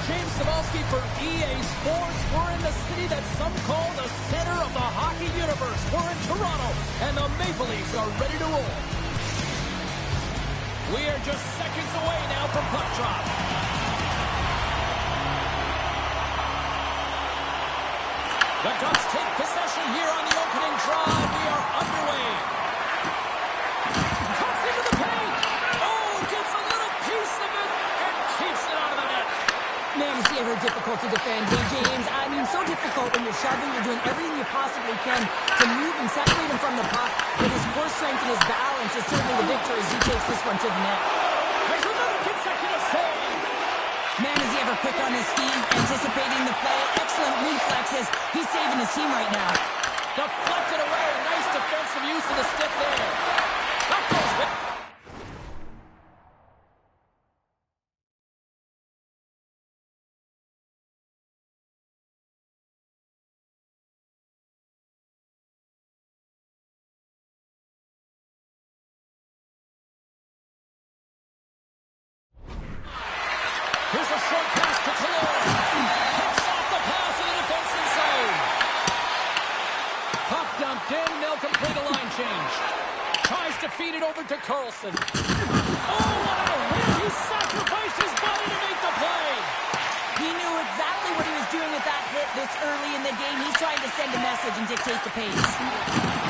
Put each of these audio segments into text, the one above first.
James Cybulski for EA Sports. We're in the city that some call the center of the hockey universe. We're in Toronto, and the Maple Leafs are ready to roll. We are just seconds away now from puck drop. The Ducks take possession here on the opening drive. We are underway. Cuts into the paint. Oh, gets a little piece of it and keeps it out of the net. Man, is he ever difficult to defend. Hey, James, I mean, so difficult when you're shoving, you're doing everything you possibly can to move and separate him from the puck. But his core strength and his balance is certainly the victor as he takes this one to the net. There's another consecutive save. Man, is he ever quick on his feet, anticipating the play. Excellent reflexes. He's saving his team right now. Deflected away. Nice defensive use of the stick there. That goes back. Here's a short pass to Kalor. Picks off the pass in the defensive zone. Puck dumped in. They'll complete a line change. Tries to feed it over to Carlson. Oh, what a hit. He sacrificed his body to make the play. He knew exactly what he was doing with that hit this early in the game. He's trying to send a message and dictate the pace.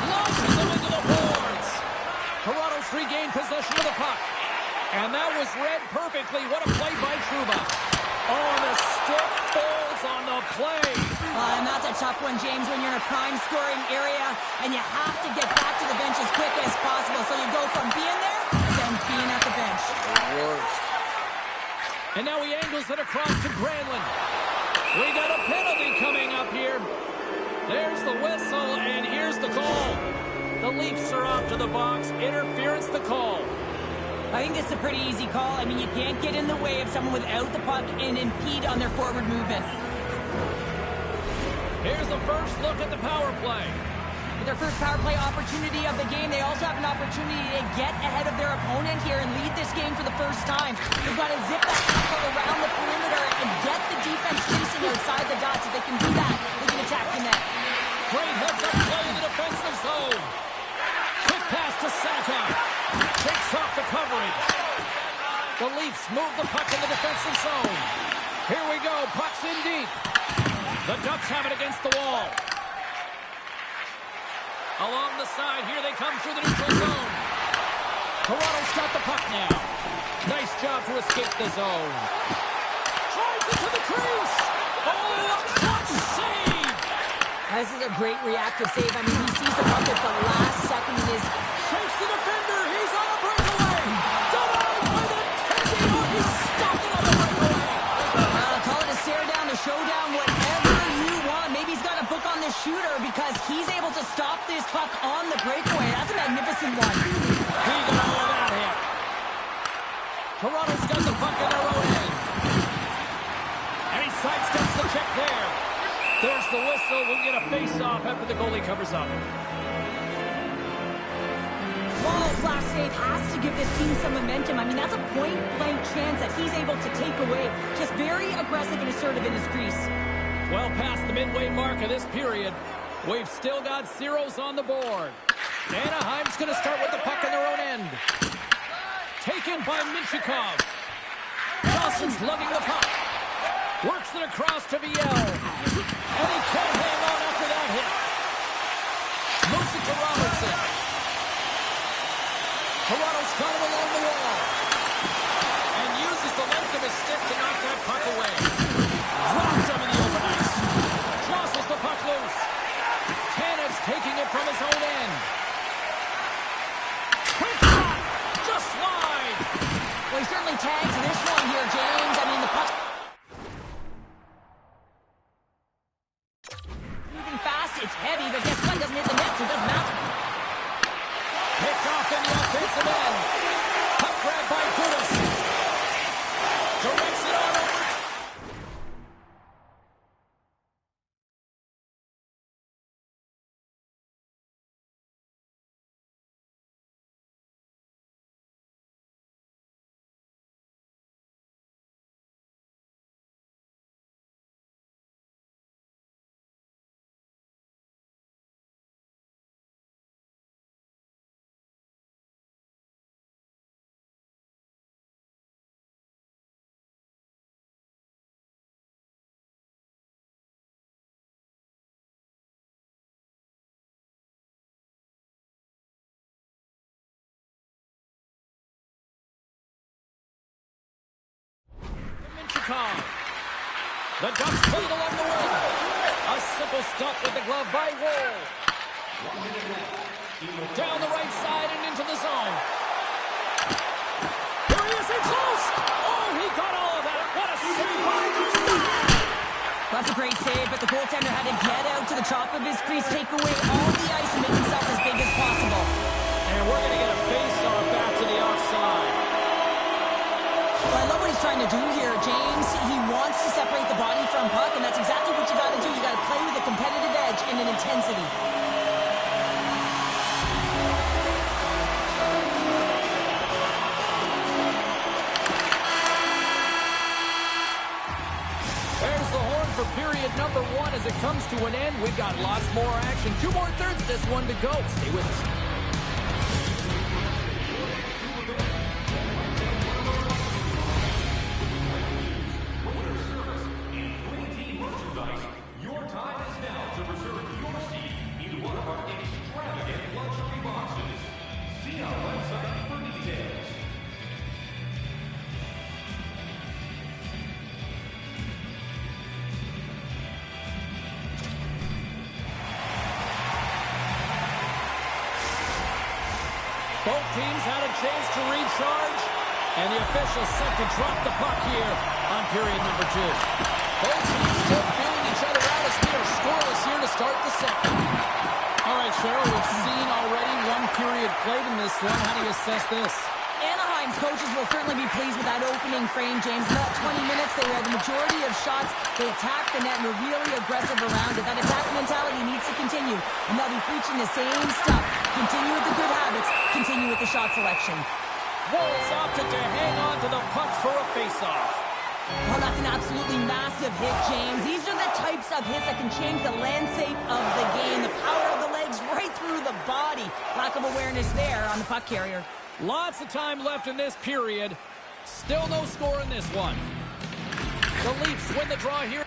Launches him into the boards. Toronto's regained possession of the puck. And that was read perfectly. What a play by Trouba. Oh, the stick folds on the play. And that's a tough one, James, when you're in a prime scoring area and you have to get back to the bench as quick as possible. So you go from being there to then being at the bench. Worst. And now he angles it across to Granlund. We got a penalty coming up here. There's the whistle, and here's the call. The Leafs are off to the box. Interference the call. I think this is a pretty easy call. I mean, you can't get in the way of someone without the puck and impede on their forward movement. Here's the first look at the power play. With their first power play opportunity of the game, they also have an opportunity to get ahead of their opponent here and lead this game for the first time. They've got to zip that puck around the perimeter and get the defense chasing outside the dots. If they can do that, they can attack the net. Great heads-up play in the defensive zone. Quick pass to Saka. Takes off the coverage. The Leafs move the puck in the defensive zone. Here we go. Puck's in deep. The Ducks have it against the wall. Along the side, here they come through the neutral zone. Toronto's got the puck now. Nice job to escape the zone. Drives it to the crease. Oh, a clutch save. This is a great reactive save. I mean, he sees the puck at the last second in his... Shakes the defender. He's on a breakaway. Denied by the Tuffy. Oh, he's stopped it on the breakaway. Call it a stare down, a showdown, whatever you want. Maybe he's got a book on this shooter because he's able to stop this puck on the breakaway. That's a magnificent one. He got all of that hit. Toronto's got the puck in their own end. And he sidesteps the check there. There's the whistle. We'll get a face-off after the goalie covers up. Wall's last save has to give this team some momentum. I mean, that's a point-blank chance that he's able to take away. Just very aggressive and assertive in his crease. Well past the midway mark of this period, we've still got zeros on the board. Anaheim's going to start with the puck in their own end. Taken by Minchikov. Dawson's lugging the puck. Works it across to Viel. And he can't hang on after that hit. Moves it to Robertson. Toronto's got him along the wall. And uses the length of his stick to knock that puck away. Drops him in the open ice. Jostles the puck loose. Tanev's taking it from his own end. Quick shot. Just wide. Well, he certainly tags this one here, James. I mean, the puck... moving fast, it's heavy, but guess what? It doesn't hit the net, so it doesn't matter. Picked off in the offensive end. Puck grab by Gudas. Directs it on over Minchikov. The Ducks played along the wing. A simple stop with the glove by Woll. Down the right side and into the zone. Here he is in close. Oh, he got all of that. What a save by Tuffy. That's a great save, but the goaltender had to get out to the top of his crease, take away all the ice, and make himself as big as possible. And we're going to get a face-off back to the offside. Well, I love what he's trying to do here, James. He wants to separate the body from puck, and that's exactly what you got to do. You got to play with a competitive edge and an intensity. There's the horn for period number 1 as it comes to an end. We've got lots more action. 2 more thirds of this one to go. Stay with us. Both teams had a chance to recharge, and the officials set to drop the puck here on period number 2. Both teams still feeling each other out as we are scoreless here to start the second. All right, Cheryl, we've seen already 1 period played in this one. How do you assess this? Anaheim's coaches will certainly be pleased with that opening frame, James. In that 20 minutes, they had the majority of shots. They attacked the net and were really aggressive around it. That attack mentality needs to continue, and they'll be preaching the same stuff. Continue with the good habits. Continue with the shot selection. Woll's opted to hang on to the puck for a face-off. Well, that's an absolutely massive hit, James. These are the types of hits that can change the landscape of the game. The power of the legs right through the body. Lack of awareness there on the puck carrier. Lots of time left in this period. Still no score in this one. The Leafs win the draw here.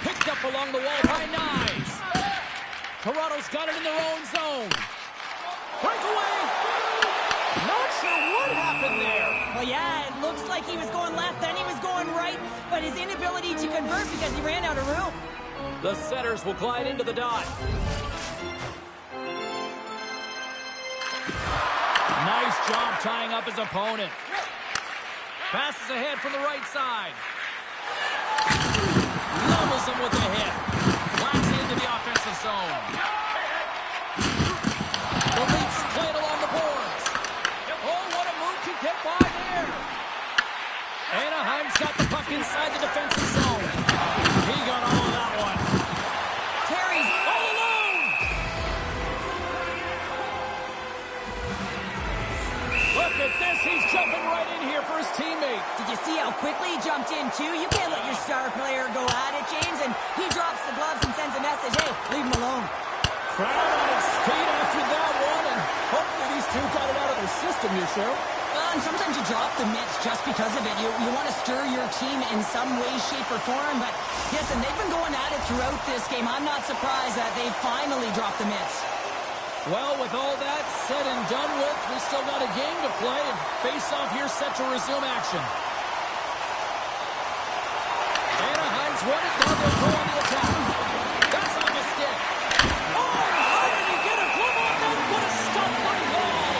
Picked up along the wall by Knies. Toronto's got it in their own zone. Breakaway! Not sure what happened there. Well, yeah, it looks like he was going left, then he was going right, but his inability to convert because he ran out of room. The setters will glide into the dot. Nice job tying up his opponent. Passes ahead from the right side. Levels him with a hit. Blacks into the offensive zone. The Leafs play it along the boards. Oh, what a move to get by there. Anaheim's got the puck inside the defensive zone. He got all of that one. Terry's all alone. Look at this. He's jumping right in here for his teammate. Did you see how quickly he jumped in, too? You can't let your star player go at it, James, and he drops the gloves and sends a message, hey, leave him alone. Crowd on its feet after that one, and hopefully these two got it out of their system here, Cheryl. And sometimes you drop the mitts just because of it. You want to stir your team in some way, shape, or form, but listen, they've been going at it throughout this game. I'm not surprised that they finally dropped the mitts. Well, with all that said and done with, we still got a game to play, and face-off here set to resume action. Anaheim's won it, now they'll go on the attack. That's on the stick. Oh, how did he get a glove on that? What a stop by Hall.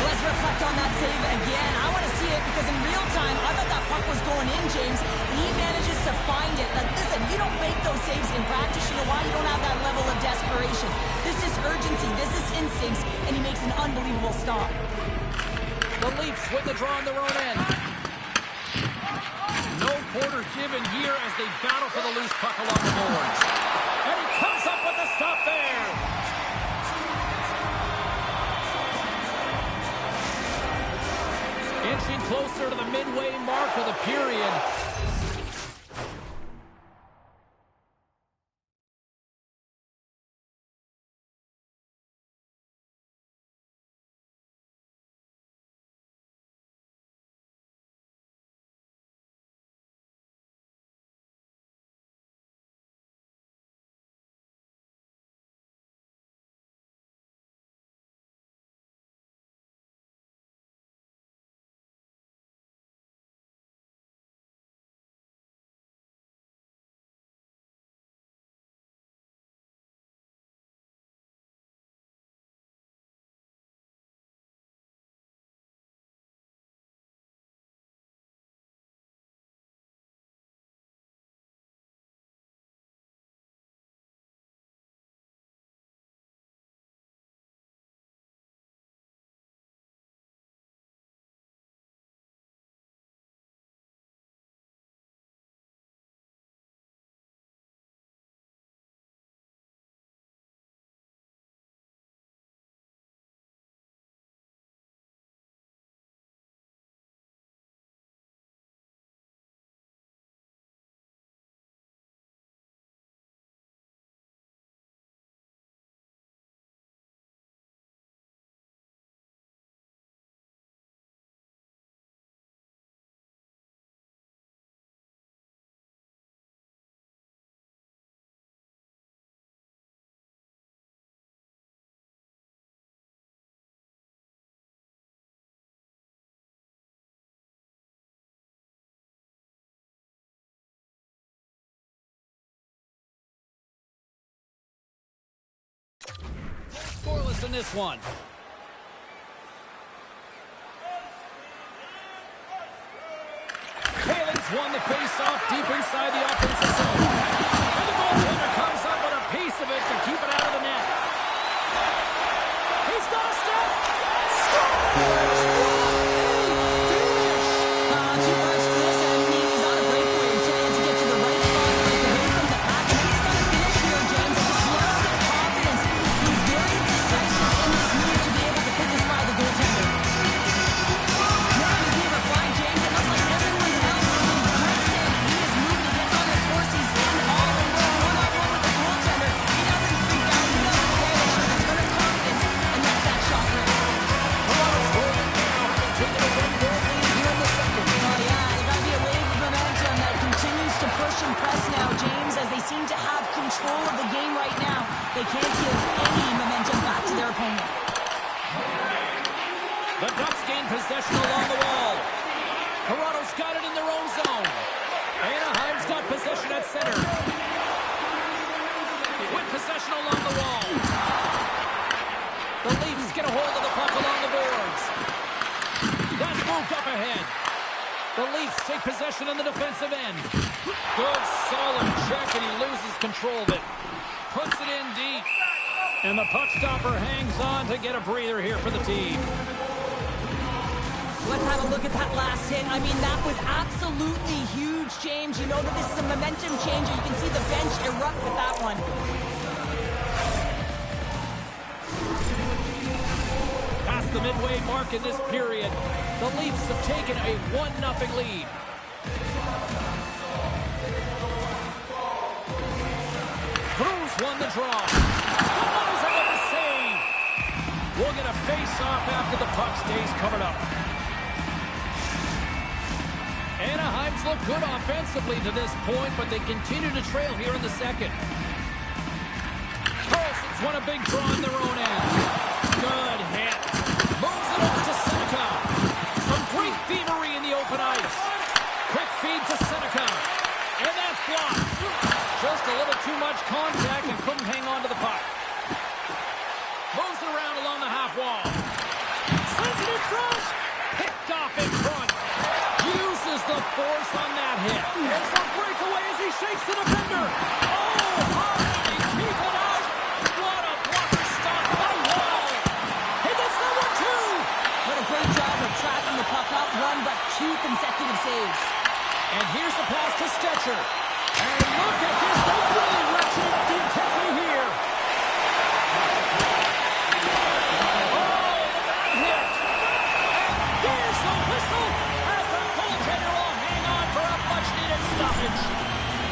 Let's reflect on that save again. I want to see it because in real time, I thought that puck was going in, James, he manages to find it. Like, listen, you don't make those saves in practice. You know why? You don't have that level of desperation. This is urgency. This is instincts, and he makes an unbelievable stop. The Leafs win the draw on their own end. No quarter given here as they battle for the loose puck along the boards. And he comes up with the stop there. Inching closer to the midway mark of the period. Scoreless in this one. Halixs won the face-off deep inside the offensive zone. And the goaltender comes up with a piece of it to keep it out of the net. He's got a step. Too much for this. I mean, he's on a breakaway and trying to get to the right spot, break away from the pack. And he's got to finish here, James. And just love the confidence. He's very decisive in this move to be able to put this by the goaltender. Now he's able to find James. It looks like everyone else is in breaks in. He is moving. He gets on his horse. He's in all alone, one-on-one with the goaltender. He doesn't freak out. He doesn't panic. He's got a confidence, and that's that shot right. And press now, James, as they seem to have control of the game right now. They can't give any momentum back to their opponent. The Ducks gain possession along the wall. Toronto's got it in their own zone. Anaheim's got possession at center. With possession along the wall. The Leafs get a hold of the puck along the boards. That's moved up ahead. The Leafs take possession in the defensive end. Good, solid check, and he loses control of it. Puts it in deep. And the puck stopper hangs on to get a breather here for the team. Let's have a look at that last hit. I mean, that was absolutely huge, James. You know that this is a momentum changer. You can see the bench erupt with that one. Past the midway mark in this period, the Leafs have taken a 1-0 lead. Cruz won the draw. Denies him with a save. We'll get a face-off after the puck stays covered up. Anaheim's looked good offensively to this point, but they continue to trail here in the second. Carlson's won a big draw on their own end. Good hit. Moves it over to Seneca. Some great thievery in the open ice. Quick feed to Seneca. And that's blocked. Just a little too much contact and couldn't hang on to the puck. Moves it around along the half wall. Sends it in front. Picked off in front. Uses the Consecutive saves. And here's the pass to Stetcher. And look at this. They're really ratcheting up the intensity here. Oh, the bad hit. And here's the whistle as the goaltender will hang on for a much-needed stoppage.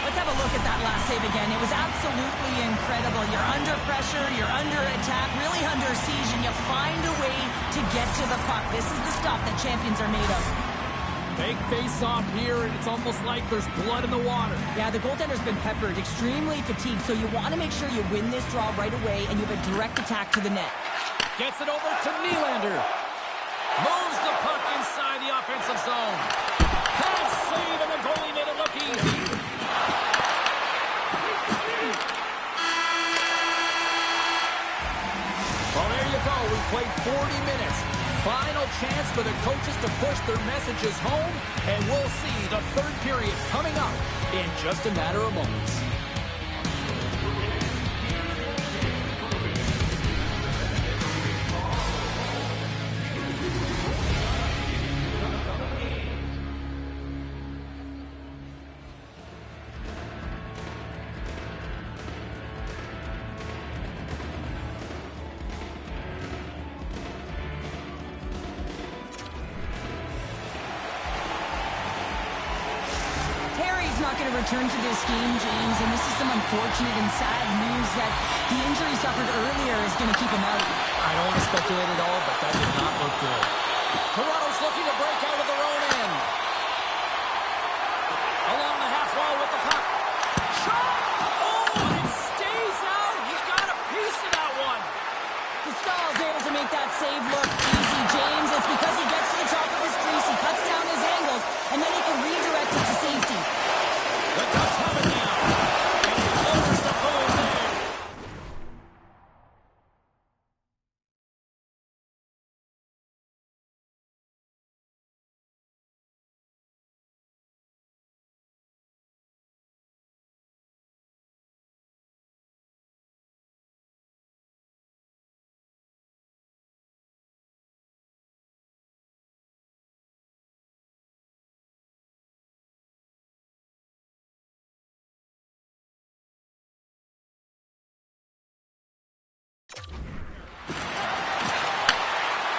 Let's have a look at that last save again. It was absolutely incredible. You're under pressure, you're under attack, really under siege, and you find a way to get to the puck. This is the stuff that champions are made of. Big face-off here, and it's almost like there's blood in the water. Yeah, the goaltender's been peppered, extremely fatigued, so you want to make sure you win this draw right away, and you have a direct attack to the net. Gets it over to Nylander. Moves the puck inside the offensive zone. Can't save, and the goalie made it look easy. Well, there you go. We played 40 minutes. Final chance for the coaches to push their messages home, and we'll see the third period coming up in just a matter of moments. Not going to return to this game, James, and this is some unfortunate and sad news that the injury suffered earlier is going to keep him out. I don't want to speculate at all, but that did not look good. Toronto's looking to break out of their own end. Along the half wall with the puck. Shot! Oh, and it stays out. He got a piece of that one. Stahl's able to make that save look easy, James. It's because he gets to the top of his crease, he cuts down his angles, and then he can redirect it to safety. The Ducks have it now. And he closes the goal there.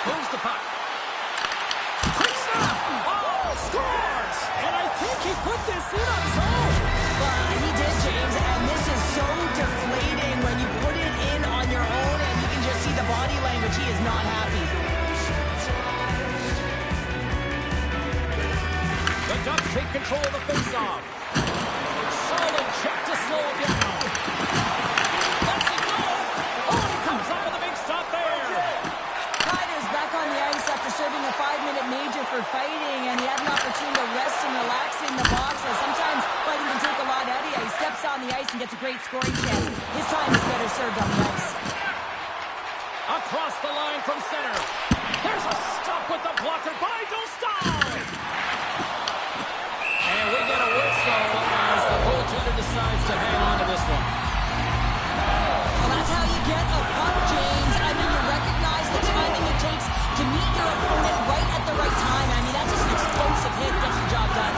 Moves the puck. Quick snap! Oh, scores! And I think he put this in on his own. He did, James, and this is so deflating when you put it in on your own, and you can just see the body language. He is not happy. The Ducks take control of the faceoff. Solid check to slow him down. Let's it go! Oh, he comes up with a big stop there. Back on the ice after serving a 5-minute major for fighting, and he had an opportunity to rest and relax in the box. So sometimes fighting can take a lot out of you. He steps on the ice and gets a great scoring chance. His time is better served on the ice. Across the line from center. There's a stop with the blocker by Dostal. And we get a whistle as the goaltender decides to hang on to this one. Well, that's how you get a puck, James. I mean, you recognize the timing it takes to meet your opponent right at the right time. I mean, that's just an explosive hit. Gets the job done.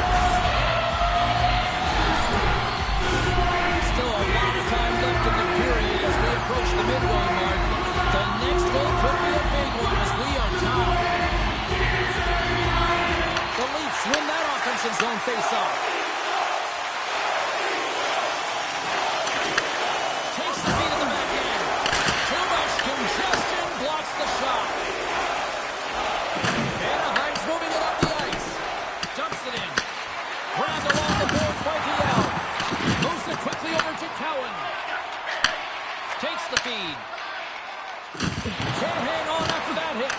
Still a lot of time left in the period as we approach the midway mark. The next goal could be a big one as we are tied. The Leafs win that offensive zone face-off. Takes the feet of the backhand. Too much congestion blocks the shot. Anaheim's moving it up the ice. Dumps it in. Grabbed along the boards by DL. Moves it quickly over to Cowan. Takes the feed. Can't hang on after that hit.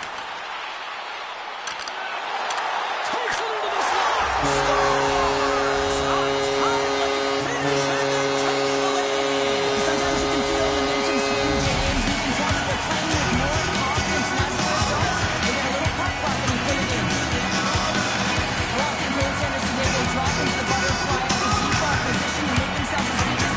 Takes it into the slot. Scores! Untimely finish, and they take the lead. Sometimes you can feel momentum swing, James. You can tell that they're playing with more confidence, and as a result, they get a little puck luck and they put it in. Well, the goaltenders today, they drop into the butterfly. It's a default position to make themselves as big as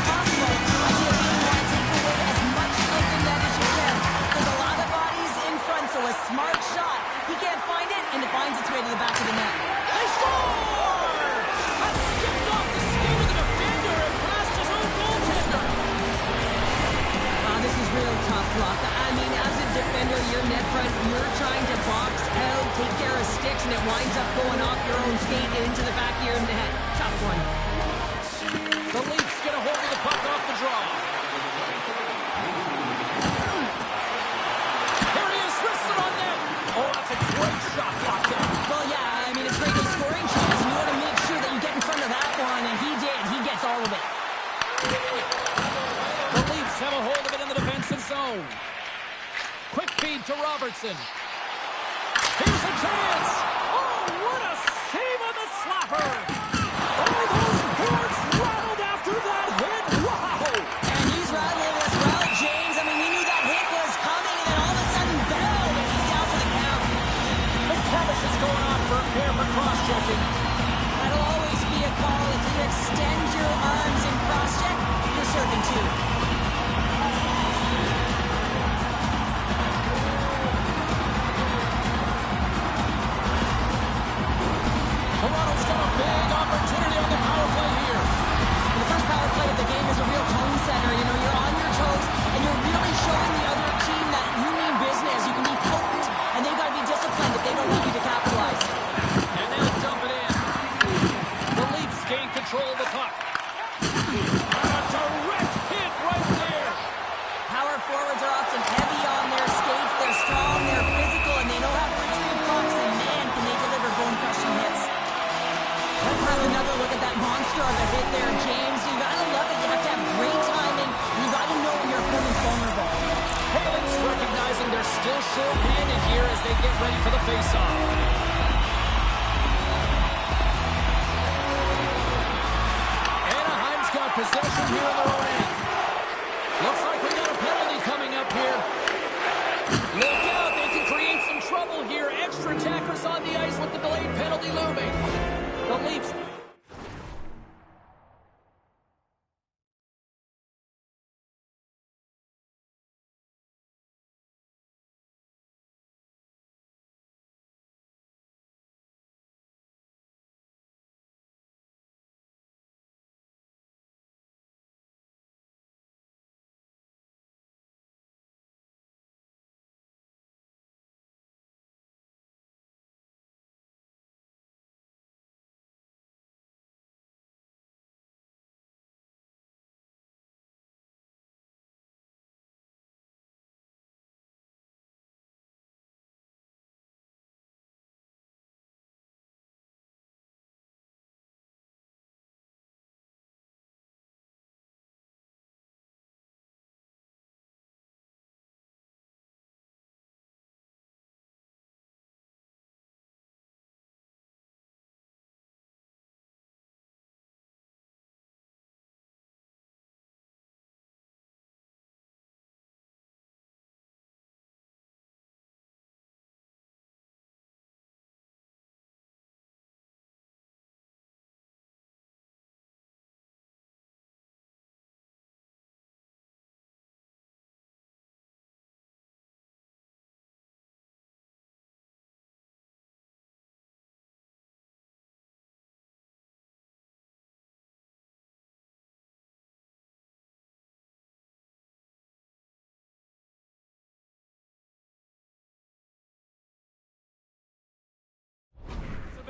tough luck. I mean, as a defender, your net front, you're trying to box out, take care of sticks, and it winds up going off your own skate and into the back of your net. Tough one. The Leafs get a hold of the puck off the draw. Here he is, wristed on net. Oh, that's a great shot locked in. Well, yeah, I mean, it's great a scoring chance. You want to make sure that you get in front of that one, and he did. He gets all of it. The Leafs have a hold of it in the defensive zone. Quick feed to Robertson. Here's a chance. Oh, what a save on the slapper. Oh, those boards rattled after that hit. Wow. And he's rattling as well, James. I mean, he knew that hit was coming, and then all of a sudden, bam, and he's down for the count. McTavish is going on for a pair for cross-checking. That'll always be a call. If you extend your arms in cross-check, you're serving two. Toronto's got a big opportunity on the power play here. The first power play of the game is a real tone setter. You know, you're on your toes, and you're really showing the other team that you mean business. You can be potent, and they've got to be disciplined if they don't want you to capitalize. And they'll dump it in. The Leafs gain control of the puck. A direct hit right there. Power forwards are often heavy on their skates. They're strong, they're physical, and they know how to retrieve pucks, and man, can they deliver bone-crushing hits. Let's have another look at that monster of a hit there, James. You gotta love it. You have to have great timing, and you gotta know when your opponent's vulnerable. Halixs recognizing they're still short-handed here as they get ready for the face-off. Anaheim's got possession here in their own end. Looks like we got a penalty coming up here. Look out, they can create some trouble here. Extra attackers on the ice with the delayed penalty looming. The Leafs.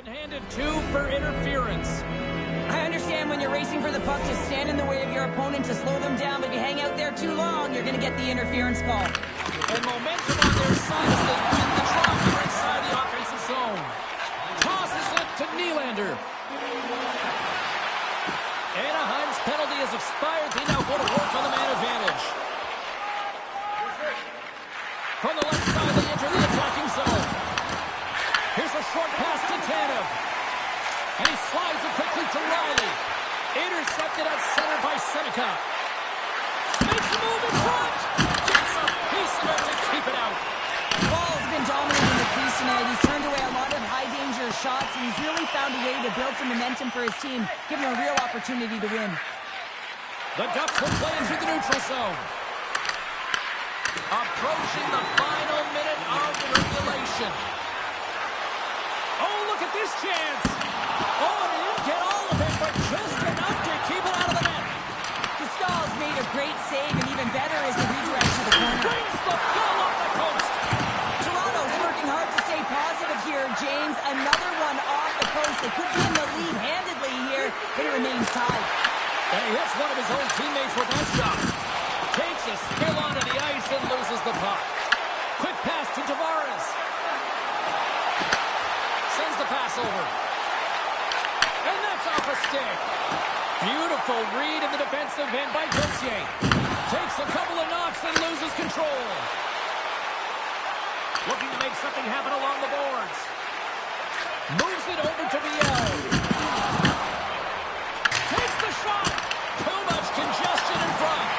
Handed two for interference. I understand when you're racing for the puck to stand in the way of your opponent to slow them down, but if you hang out there too long, you're going to get the interference call. And momentum on their side as they win the drop here inside the offensive zone. Tosses it to Nylander. Anaheim's penalty has expired. They now go to work on the man advantage. From the left side, they enter the attacking zone. Here's a short pass to Tanev. And he slides it quickly to Riley. Intercepted at center by Seneca. Makes a move in front. Gets a piece of it to keep it out. Ball's been dominating the crease tonight. He's turned away a lot of high-danger shots, and he's really found a way to build some momentum for his team, giving him a real opportunity to win. The Ducks will play into the neutral zone. Approaching the final minute of regulation. Oh, look at this chance. Oh, and he didn't get all of it, but just enough to keep it out of the net. Gastal's made a great save, and even better is the redirect to the corner. crossover. And that's off a stick. Beautiful read in the defensive end by Dossier. Takes a couple of knocks and loses control. Looking to make something happen along the boards. Moves it over to Biel. Takes the shot. Too much congestion in front.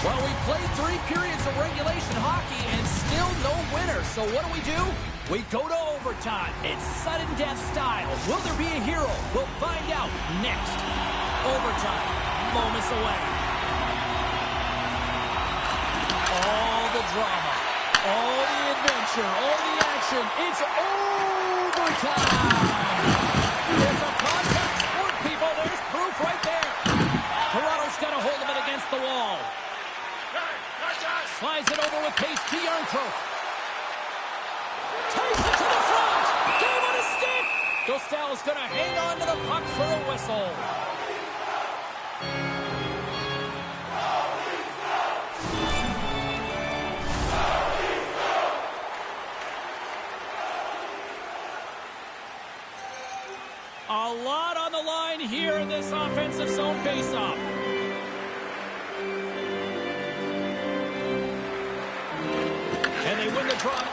Well, we played 3 periods of regulation hockey and still no winner. So what do? We go to overtime. It's sudden death style. Will there be a hero? We'll find out next. Overtime. Moments away. All the drama. All the adventure. All the action. It's overtime. It's a contact sport, people. There's proof right there. Toronto's got a hold of it against the wall. Slides it over with pace to Yarncroke. Takes it to the front. Game on a stick. Dostal's going to hang on to the puck for a whistle. A lot on the line here in this offensive zone faceoff. And they win the draw.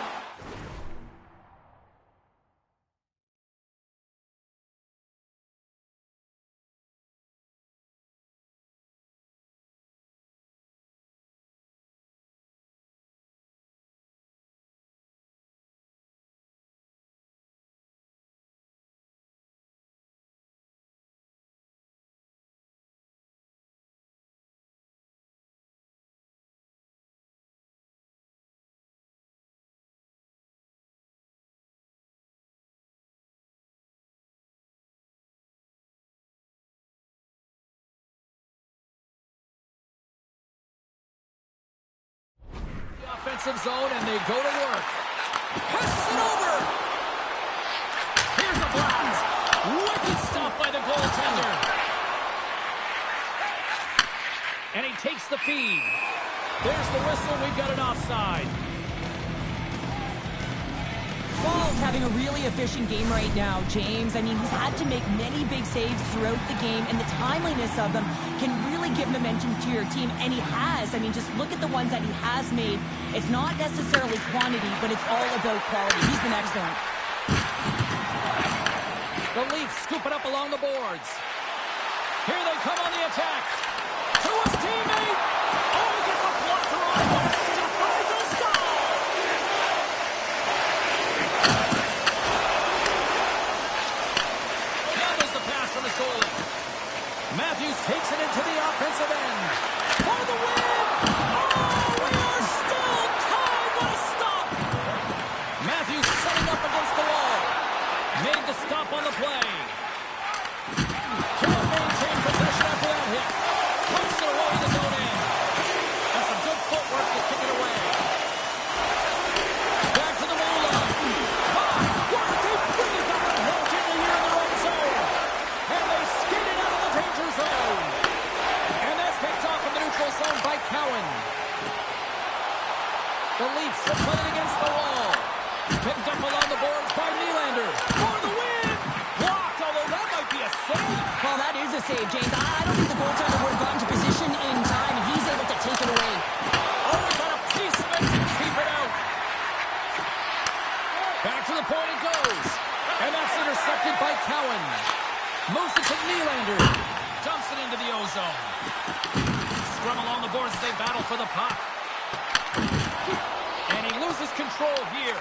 Offensive zone, and they go to work. Passes it over. Here's a blast. Wicked stop by the goaltender. And he takes the feed. There's the whistle. We've got an offside. Ball's having a really efficient game right now, James. I mean, he's had to make many big saves throughout the game, and the timeliness of them can really give momentum to your team, and he has. I mean, just look at the ones that he has made. It's not necessarily quantity, but it's all about quality. He's been excellent. The Leafs scoop it up along the boards. Here they come on the attack. To his teammate. Oh, he gets a blocker on it. What a step by Dostal. Now there's the pass from his goalie. Matthews takes it into the offensive end. For the win! Oh, we are still tied! What a stop! Matthews setting up against the wall. Made the stop on the play. Can't maintain possession after that hit. Puts it away in his own end. That's some good footwork to kick it away. Back to the goal line. What? They've really got them held in here in their own zone. And they skate it out of the danger zone. And that's picked off in the neutral zone by Cowan. The Leafs are playing against the wall. Picked up along the boards by Nylander. For the win! Blocked, although that might be a save. Well, that is a save, James. I don't think the goaltender would have gotten to position in time, and he's able to take it away. Oh, he got a piece of it to keep it out. Back to the point it goes. And that's intercepted by Cowan. Moves it to Nylander. Dumps it into the O-zone. Scrum along the boards as they battle for the puck. And he loses control here.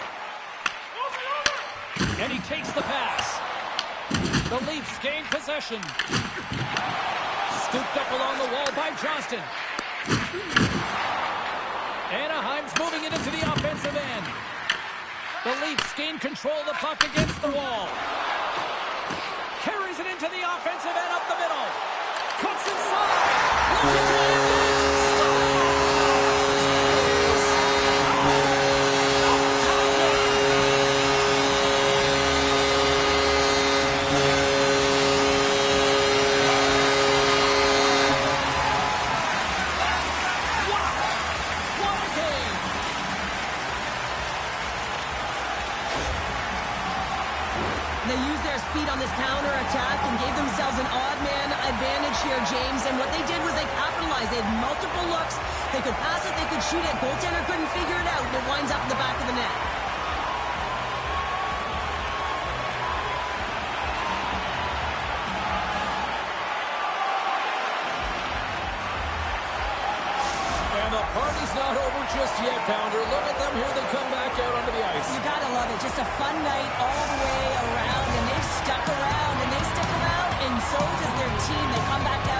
And he takes the pass. The Leafs gain possession. Scooped up along the wall by Johnston. Anaheim's moving it into the offensive end. The Leafs gain control of the puck against the wall. Carries it into the offensive end up the middle. Cuts inside. speed on this counter attack and gave themselves an odd man advantage here, James. And what they did was they capitalized. They had multiple looks. They could pass it, they could shoot it. Goaltender couldn't figure it out, and it winds up in the back of the net. And the party's not over just yet, Pounder. Look at them here. They come back out onto the ice. You gotta love it. Just a fun night all the way around, and they've stuck around, and they stick around, and so does their team. They come back down